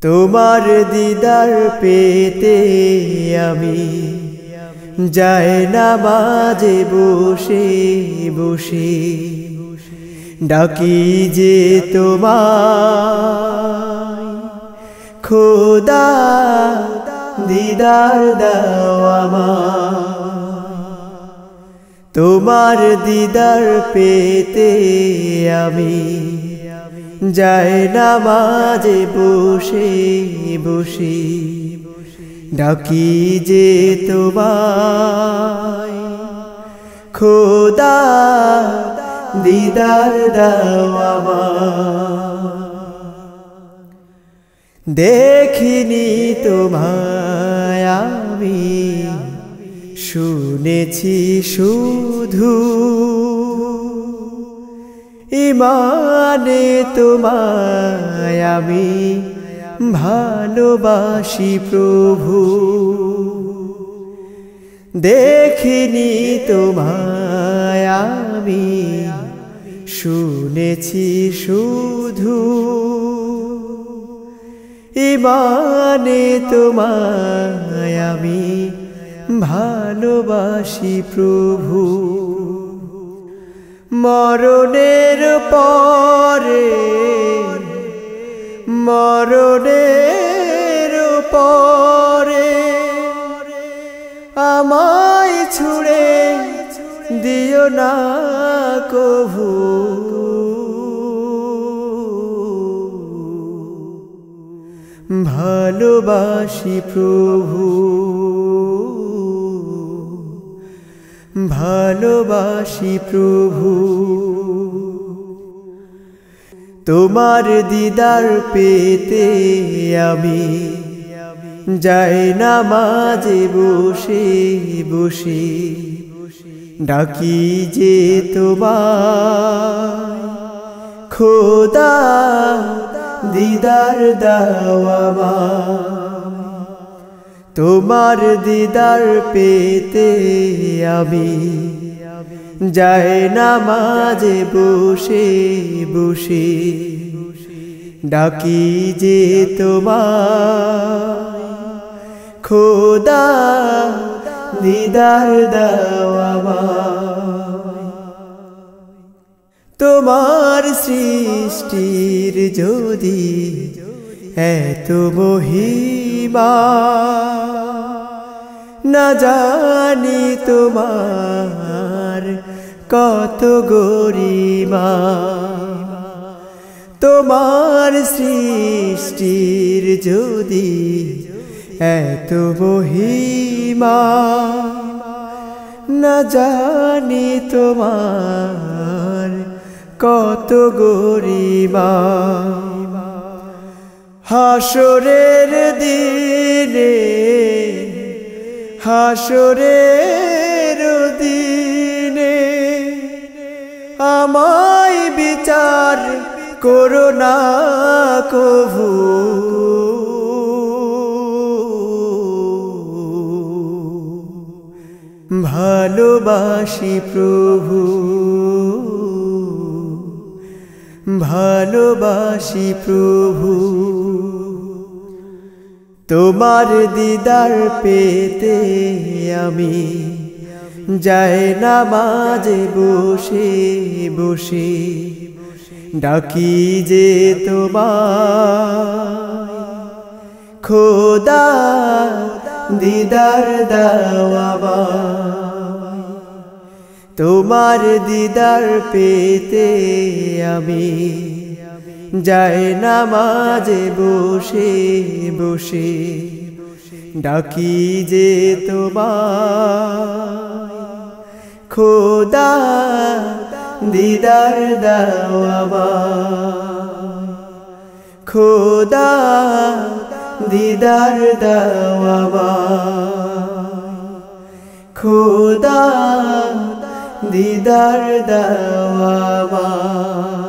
তোমার দিদার পেতে আমি যাই নামাজে বসে বসে ডাকি যে তোমায় খোদা দিদার দাও আমায়। তোমার দিদার পেতে আমি যাই নামাজে বসে বসে ডাকি যে তোমায় খোদা দিদার দাও আমায়। দেখিনি তোমায় আমি শুনেছি শুধু ইমানে তোমায় আমি ভালোবাসি প্রভু। দেখিনি তোমায় আমি শুনেছি শুধু ইমানে তোমায় আমি ভালোবাসি প্রভু। মরণের পরে আমায় ছুড়ে দিও না কভু। ভালোবাসি প্রভু, ভালোবাসি প্রভু। তোমার দিদার পেতে আমি যাই নামাজে বসে বসে ডাকি যে তোমায় খোদা দিদার দাও আমায়। তোমার দিদার পেতে আমি যাই নামাজে বসে বসে ডাকি যে তোমায় খোদা দিদার দাও আমায়। তোমার সৃষ্টির যদি এত মহিমা না জানি তোমার কত গরিমা। তোমার সৃষ্টির যদি এত মহিমা না জানি তোমার কত গরিমা। হাসরের দিনে আমায় বিচার করো না কভু। ভালোবাসি প্রভু, ভালোবাসি প্রভু। তোমার দিদার পেতে আমি যাই নামাজে বসে বসে ডাকি যে তোমায় খোদা দিদার দাও আমায়। তোমার দিদার পেতে আমি যাই নামাজে বসে বসে ডাকি যে তোমায় খোদা দিদার দাও আমায়। খোদা দিদার দাও আমায়। খোদা দিদার দাও আমায়।